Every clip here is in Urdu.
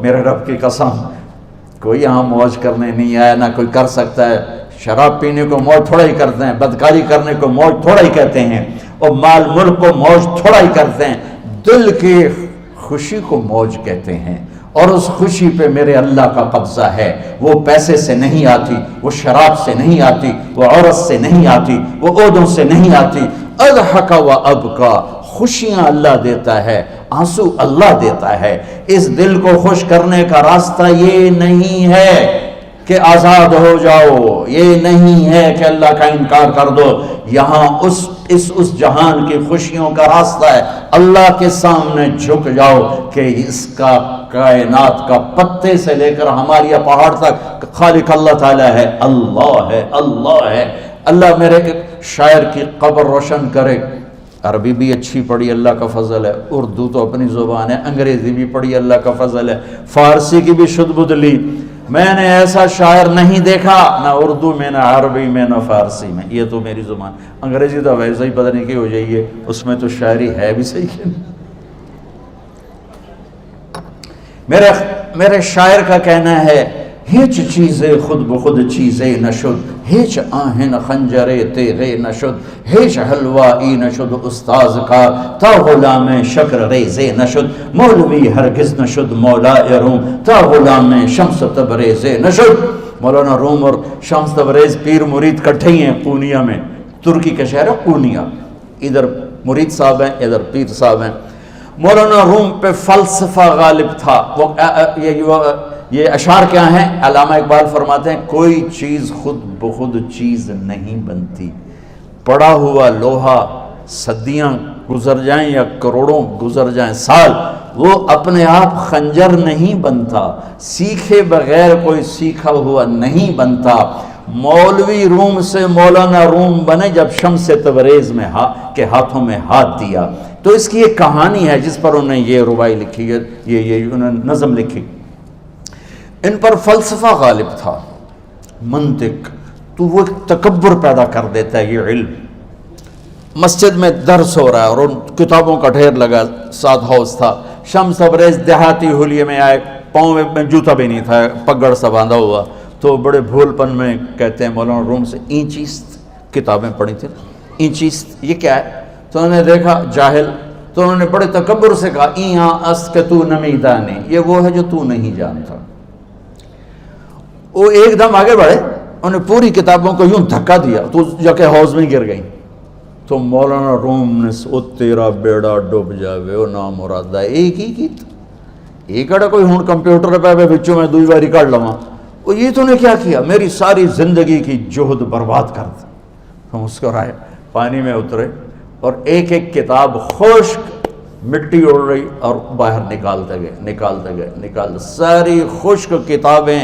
میرے رب کی قسم کوئی یہاں موج کرنے نہیں آیا، نہ کوئی کر سکتا ہے۔ شراب پینے کو موج تھوڑا ہی کرتے ہیں، بدکاری کرنے کو موج تھوڑا ہی کہتے ہیں، اور مال ملک کو موج تھوڑا ہی کرتے ہیں، دل کی خوشی کو موج کہتے ہیں۔ اور اس خوشی پہ میرے اللہ کا قبضہ ہے، وہ پیسے سے نہیں آتی، وہ شراب سے نہیں آتی، وہ عورت سے نہیں آتی، وہ عہدوں سے نہیں آتی۔ اضحک و ابکا، خوشیاں اللہ دیتا ہے، آنسو اللہ دیتا ہے۔ اس دل کو خوش کرنے کا راستہ یہ نہیں ہے کہ آزاد ہو جاؤ، یہ نہیں ہے کہ اللہ کا انکار کر دو۔ یہاں اس جہان کی خوشیوں کا راستہ ہے، اللہ کے سامنے جھک جاؤ کہ اس کا کائنات کا پتے سے لے کر ہماری پہاڑ تک خالق اللہ تعالیٰ ہے، اللہ ہے، اللہ ہے۔ اللہ میرے شاعر کی قبر روشن کرے۔ عربی بھی اچھی پڑھی، اللہ کا فضل ہے، اردو تو اپنی زبان ہے، انگریزی بھی پڑھی، اللہ کا فضل ہے، فارسی کی بھی شد بد لی۔ میں نے ایسا شاعر نہیں دیکھا، نہ اردو میں، نہ عربی میں، نہ فارسی میں، یہ تو میری زبان۔ انگریزی تو ویسے ہی پتہ نہیں کی ہو جائیے، اس میں تو شاعری ہے بھی صحیح ہے۔ میرے شاعر کا کہنا ہے، ہیچ چیزیں خود بخود چیزیں نشد، ہیچ آہن خنجرے تیغے نشد، ہیچ حلوائی نشد استاذ کا، تا غلام شکر ریزے نشد، مولوی ہرگز نشد مولا روم، تا غلام شمس تبریز نشد۔ مولانا روم اور شمس تبریز پیر مرید کٹھے ہی ہیں پونیا میں، ترکی کا شہر ہے پونیا، ادھر مرید صاحب ہیں، ادھر پیر صاحب ہیں۔ مولانا روم پہ فلسفہ غالب تھا۔ یہ اشعار کیا ہیں؟ علامہ اقبال فرماتے ہیں، کوئی چیز خود بخود چیز نہیں بنتی، پڑا ہوا لوہا صدیاں گزر جائیں یا کروڑوں گزر جائیں سال، وہ اپنے آپ خنجر نہیں بنتا، سیکھے بغیر کوئی سیکھا ہوا نہیں بنتا۔ مولوی روم سے مولانا روم بنے جب شمس تبریز میں کے ہاتھوں میں ہاتھ دیا۔ تو اس کی ایک کہانی ہے جس پر انہوں نے یہ ربائی لکھی ہے، یہ انہوں نے نظم لکھی۔ ان پر فلسفہ غالب تھا، منطق، تو وہ تکبر پیدا کر دیتا ہے یہ علم۔ مسجد میں درس ہو رہا ہے اور ان کتابوں کا ڈھیر لگا، ساتھ ہاؤس تھا۔ شمس تبریز دیہاتی حلیے میں آئے، پاؤں میں جوتا بھی نہیں تھا، پگڑ سا باندھا ہوا، تو بڑے بھول پن میں کہتے ہیں مولانا روم سے، اینچیست کتابیں پڑھی تھی، اینچیست یہ کیا ہے؟ تو انہوں نے دیکھا جاہل، تو انہوں نے بڑے تکبر سے کہا، ایہاں است کہ تو نمیدانی، یہ وہ ہے جو تو نہیں جانتا۔ وہ ایک دم آگے بڑھے، انہوں نے پوری کتابوں کو یوں دھکا دیا تو جا کے حوض میں گر گئی۔ تو مولانا روم نے او تیرا بیڑا ڈوب جاوے او نام مرادہ، ایک ہی کی ایک اڑا کوئی ہون کمپیوٹر پہ بچوں میں دوئی باری کر لواں، وہ یہ تو نے کیا کیا، میری ساری زندگی کی جہد برباد کر دی۔ ہم مسکرائے، پانی میں اترے اور ایک ایک کتاب خشک مٹی اڑ رہی اور باہر نکالتے گئے، ساری خشک کتابیں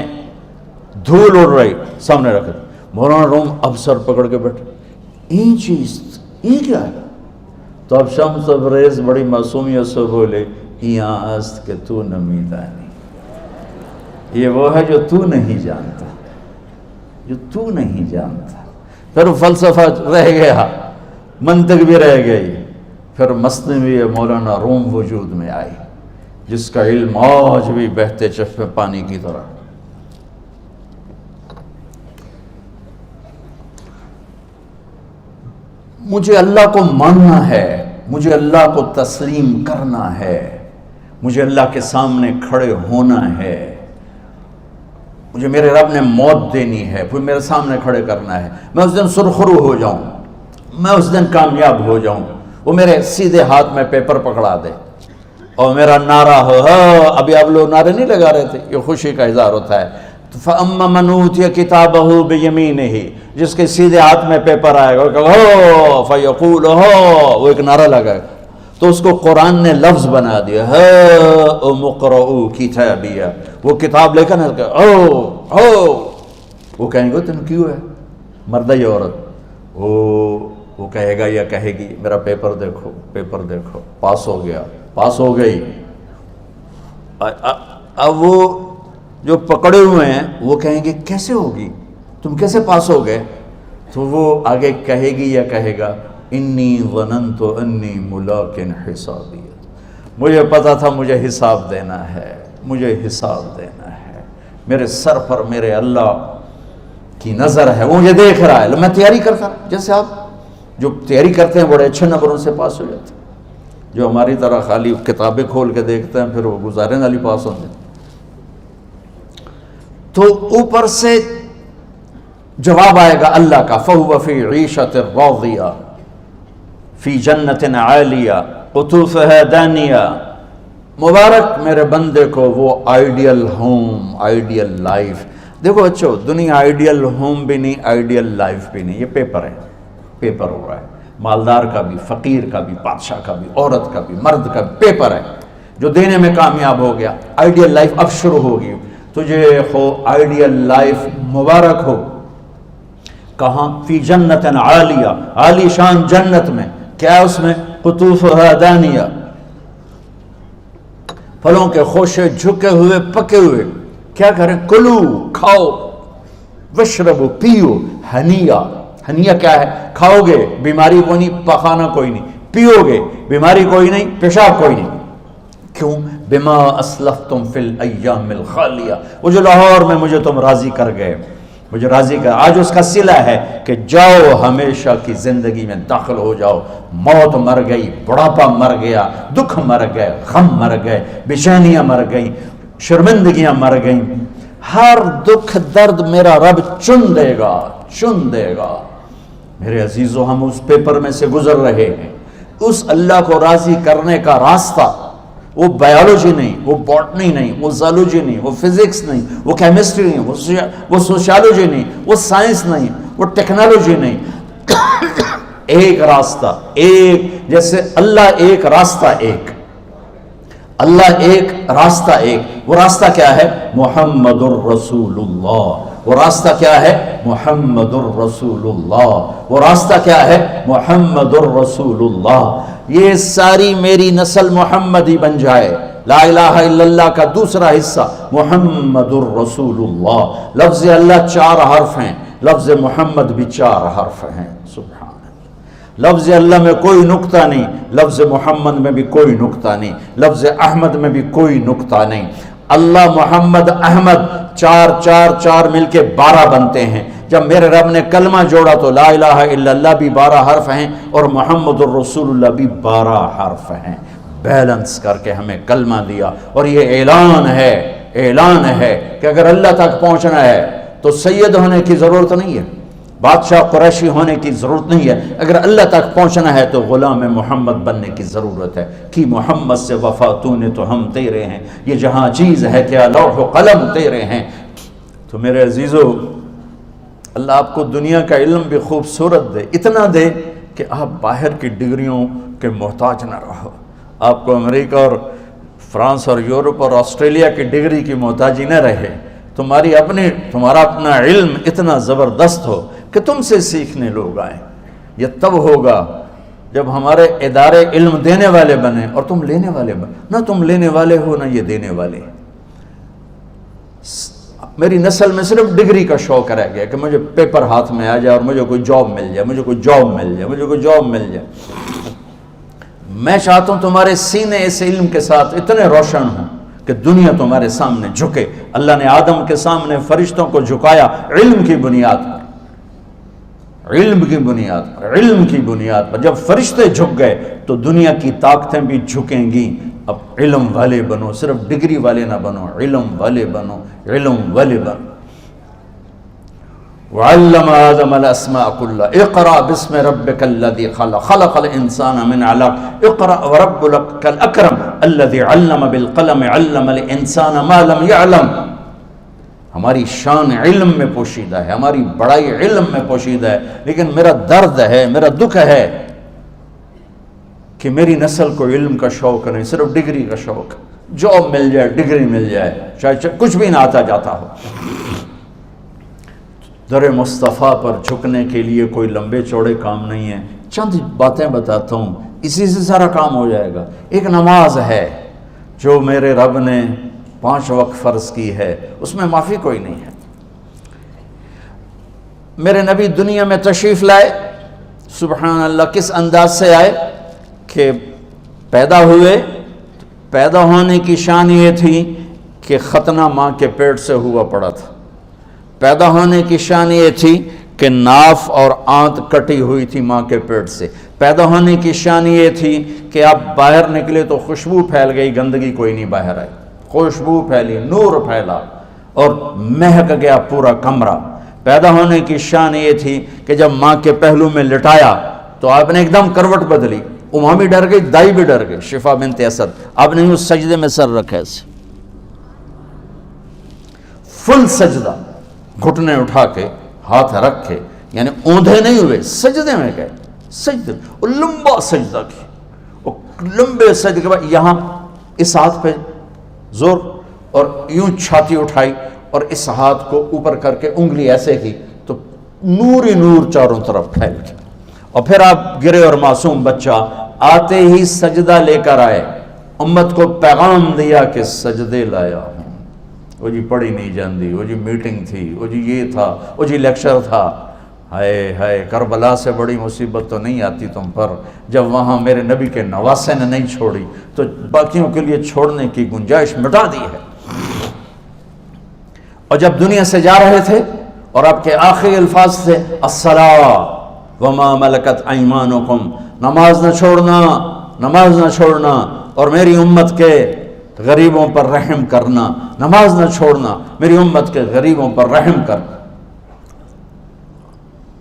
دھول اڑ رہی سامنے رکھے۔ مولانا روم اب سر پکڑ کے بیٹھے، این چیز یہ کیا ہے؟ تو اب شمس تبریز بڑی معصومیت سے بولے، یہاں است کہ تو نمیدانی، یہ وہ ہے جو تو نہیں جانتا، جو تو نہیں جانتا۔ پھر فلسفہ رہ گیا، منطق بھی رہ گئی، پھر مثنوی مولانا روم وجود میں آئی، جس کا علم آج بھی بہتے چشمے پانی کی طرح۔ مجھے اللہ کو ماننا ہے، مجھے اللہ کو تسلیم کرنا ہے، مجھے اللہ کے سامنے کھڑے ہونا ہے، مجھے میرے رب نے موت دینی ہے، پھر میرے سامنے کھڑے کرنا ہے، میں اس دن سرخرو ہو جاؤں، میں اس دن کامیاب ہو جاؤں، وہ میرے سیدھے ہاتھ میں پیپر پکڑا دے اور میرا نعرہ ہو، ابھی آپ لوگ نعرے نہیں لگا رہے تھے، یہ خوشی کا اظہار ہوتا ہے۔ فَأَمَّا مَنْ أُوتِيَ كِتَابَهُ بِيَمِينِهِ، جس کے سیدھے ہاتھ میں پیپر آئے گا، فَيَقُولُ وہ ایک نعرہ لگائے گا، تو اس کو قرآن نے لفظ بنا دیا، هَاؤْمُ اقْرَءُوا كِتَابِيَهْ، وہ کتاب لے کر وہ کہیں گے تم کیوں ہے، مرد یا عورت، وہ کہے گا یا کہے گی میرا پیپر دیکھو، پیپر دیکھو، پاس ہو گیا، پاس ہو گئی۔ اب وہ جو پکڑے ہوئے ہیں وہ کہیں گے کیسے ہوگی، تم کیسے پاس ہو گئے؟ تو وہ آگے کہے گی یا کہے گا، انی ظننت انی ملاق حسابی، مجھے پتا تھا مجھے حساب دینا ہے، مجھے حساب دینا ہے، میرے سر پر میرے اللہ کی نظر ہے، وہ مجھے دیکھ رہا ہے۔ میں تیاری کرتا ہوں، جیسے آپ جو تیاری کرتے ہیں بڑے اچھے نمبروں سے پاس ہو جاتے ہیں، جو ہماری طرح خالی کتابیں کھول کے دیکھتے ہیں پھر وہ گزارے والی پاس ہوتے ہیں۔ تو اوپر سے جواب آئے گا اللہ کا، فَهُوَ فِي عِيشَةٍ رَاضِيَةٍ فِي جَنَّةٍ عَالِيَةٍ قُطُوفُهَا دَانِيَةٌ۔ مبارک میرے بندے کو وہ آئیڈیل ہوم، آئیڈیل لائف۔ دیکھو بچو، دنیا آئیڈیل ہوم بھی نہیں، آئیڈیل لائف بھی نہیں، یہ پیپر ہے، پیپر ہو رہا ہے، مالدار کا بھی، فقیر کا بھی، بادشاہ کا بھی، عورت کا بھی، مرد کا بھی پیپر ہے۔ جو دینے میں کامیاب ہو گیا، آئیڈیل لائف اب شروع ہوگی۔ تجھے ہو آئیڈیل لائف مبارک ہو۔ کہاں؟ فی جنت عالیہ، عالی شان جنت میں، کیا اس میں؟ قطوفها دانیہ، پھلوں کے خوشے جھکے ہوئے پکے ہوئے۔ کیا کریں؟ کلو، کھاؤ، وشربو، پیو، ہنیا۔ ہنیا کیا ہے؟ کھاؤ گے بیماری کوئی نہیں، پخانا کوئی نہیں، پیو گے بیماری کوئی نہیں، پیشاب کوئی نہیں۔ کیوں؟ بما اسلفتم فی الایام الخالیہ، وہ جو لاہور میں مجھے تم راضی کر گئے، مجھے راضی کر، آج اس کا صلہ ہے کہ جاؤ ہمیشہ کی زندگی میں داخل ہو جاؤ۔ موت مر گئی، بڑھاپا مر گیا، دکھ مر گئے، غم مر گئے، بے-چینیاں مر گئیں، شرمندگیاں مر گئیں۔ ہر دکھ درد میرا رب چن دے گا، چن دے گا۔ میرے عزیزو، ہم اس پیپر میں سے گزر رہے ہیں۔ اس اللہ کو راضی کرنے کا راستہ، وہ بایولوجی نہیں، وہ باٹنی نہیں، وہ زالوجی نہیں، وہ فزکس نہیں، وہ کیمسٹری نہیں، وہ سوشیالوجی نہیں، وہ سائنس نہیں، وہ ٹیکنالوجی نہیں۔ ایک راستہ، ایک، جیسے اللہ ایک، راستہ ایک، اللہ ایک، راستہ ایک۔ وہ راستہ کیا ہے؟ محمد الرسول اللہ۔ وہ راستہ کیا ہے؟ محمد الرسول اللہ۔ وہ راستہ کیا ہے؟ محمد الرسول اللہ۔ یہ ساری میری نسل محمدی بن جائے۔ لا الہ الا اللہ کا دوسرا حصہ محمد الرسول اللہ۔ لفظ اللہ 4 حرف ہیں، لفظ محمد بھی 4 حرف ہیں۔ سبحان اللہ۔ لفظ اللہ میں کوئی نقطہ نہیں، لفظ محمد میں بھی کوئی نقطہ نہیں، لفظ احمد میں بھی کوئی نقطہ نہیں۔ اللہ، محمد، احمد، 4 4 4 مل کے 12 بنتے ہیں۔ جب میرے رب نے کلمہ جوڑا تو لا الہ الا اللہ بھی 12 حرف ہیں اور محمد الرسول اللہ بھی 12 حرف ہیں۔ بیلنس کر کے ہمیں کلمہ دیا، اور یہ اعلان ہے، اعلان ہے کہ اگر اللہ تک پہنچنا ہے تو سید ہونے کی ضرورت نہیں ہے، بادشاہ قریشی ہونے کی ضرورت نہیں ہے۔ اگر اللہ تک پہنچنا ہے تو غلام محمد بننے کی ضرورت ہے۔ کہ محمد سے وفا تو نے تو ہم تیرے ہیں، یہ جہاں چیز ہے کیا لوح و قلم تیرے ہیں۔ تو میرے عزیزو، اللہ آپ کو دنیا کا علم بھی خوبصورت دے، اتنا دے کہ آپ باہر کی ڈگریوں کے محتاج نہ رہو، آپ کو امریکہ اور فرانس اور یورپ اور آسٹریلیا کی ڈگری کی محتاجی نہ رہے، تمہارا اپنا علم اتنا زبردست ہو کہ تم سے سیکھنے لوگ آئیں۔ یہ تب ہوگا جب ہمارے ادارے علم دینے والے بنے اور تم لینے والے بنے، نہ تم لینے والے ہو نہ یہ دینے والے۔ میری نسل میں صرف ڈگری کا شوق رہ گیا کہ مجھے پیپر ہاتھ میں آ جائے اور مجھے کوئی جاب مل جائے، مجھے کوئی جاب مل جائے، مجھے کوئی جاب مل جائے۔ میں چاہتا ہوں تمہارے سینے اس علم کے ساتھ اتنے روشن ہوں کہ دنیا تمہارے سامنے جھکے۔ اللہ نے آدم کے سامنے فرشتوں کو جھکایا علم کی بنیاد پر، علم کی بنیاد پر، علم کی بنیاد پر۔ جب فرشتے جھک گئے تو دنیا کی طاقتیں بھی جھکیں گی۔ اب علم والے بنو، صرف ڈگری والے نہ بنو، علم والے بنو، علم والے بنو۔ وعلم آدم الاسماء كلها اقرأ باسم ربك الذي خلق خلق الانسان من علق اقرأ وربك الاكرم الذي علم بالقلم علم الانسان ما لم يعلم۔ ہماری شان علم میں پوشیدہ ہے، ہماری بڑائی علم میں پوشیدہ ہے، لیکن میرا درد ہے، میرا دکھ ہے کہ میری نسل کو علم کا شوق نہیں، صرف ڈگری کا شوق۔ جاب مل جائے، ڈگری مل جائے، چاہے کچھ بھی نہ آتا جاتا ہو۔ در مصطفیٰ پر جھکنے کے لیے کوئی لمبے چوڑے کام نہیں ہیں، چند باتیں بتاتا ہوں، اسی سے سارا کام ہو جائے گا۔ ایک نماز ہے جو میرے رب نے 5 وقت فرض کی ہے، اس میں معافی کوئی نہیں ہے۔ میرے نبی دنیا میں تشریف لائے، سبحان اللہ، کس انداز سے آئے کہ پیدا ہوئے، پیدا ہونے کی شان یہ تھی کہ ختنہ ماں کے پیٹ سے ہوا پڑا تھا. پیدا ہونے کی شان یہ تھی کہ ناف اور آنت کٹی ہوئی تھی ماں کے پیٹ سے. پیدا ہونے کی شان یہ تھی کہ آپ باہر نکلے تو خوشبو پھیل گئی, گندگی کوئی نہیں باہر آئی, خوشبو پھیلی, نور پھیلا اور مہک گیا پورا کمرہ. پیدا ہونے کی شان یہ تھی کہ جب ماں کے پہلو میں لٹایا تو آپ نے ایک دم کروٹ بدلی. اماں بھی ڈر گئی, دائی بھی ڈر گئی, شفا بنت اسد. آپ نے اس سجدے میں سر رکھا ایسے فل سجدہ, گھٹنے اٹھا کے ہاتھ رکھ کے, یعنی اوندھے نہیں ہوئے, سجدے میں گئے. سجدے اور لمبا سجدہ کی, اور لمبے سجدے کے بعد یہاں اس ہاتھ پہ زور اور یوں چھاتی اٹھائی اور اس ہاتھ کو اوپر کر کے انگلی ایسے کی تو نور ہی نور چاروں طرف پھیل گیا. اور پھر آپ گرے اور معصوم بچہ آتے ہی سجدہ لے کر آئے, امت کو پیغام دیا کہ سجدے لایا ہوں. وہ جی پڑھی نہیں جاندی, وہ جی میٹنگ تھی, وہ جی یہ تھا, وہ جی لیکچر تھا. ہائے ہائے, کربلا سے بڑی مصیبت تو نہیں آتی تم پر جب وہاں میرے نبی کے نواسے نے نہیں چھوڑی تو باقیوں کے لیے چھوڑنے کی گنجائش مٹا دی ہے. اور جب دنیا سے جا رہے تھے اور آپ کے آخری الفاظ تھے الصلاۃ وما ملکت ایمانکم, نماز نہ چھوڑنا, نماز نہ چھوڑنا, اور میری امت کے غریبوں پر رحم کرنا, نماز نہ چھوڑنا, میری امت کے غریبوں پر رحم کر.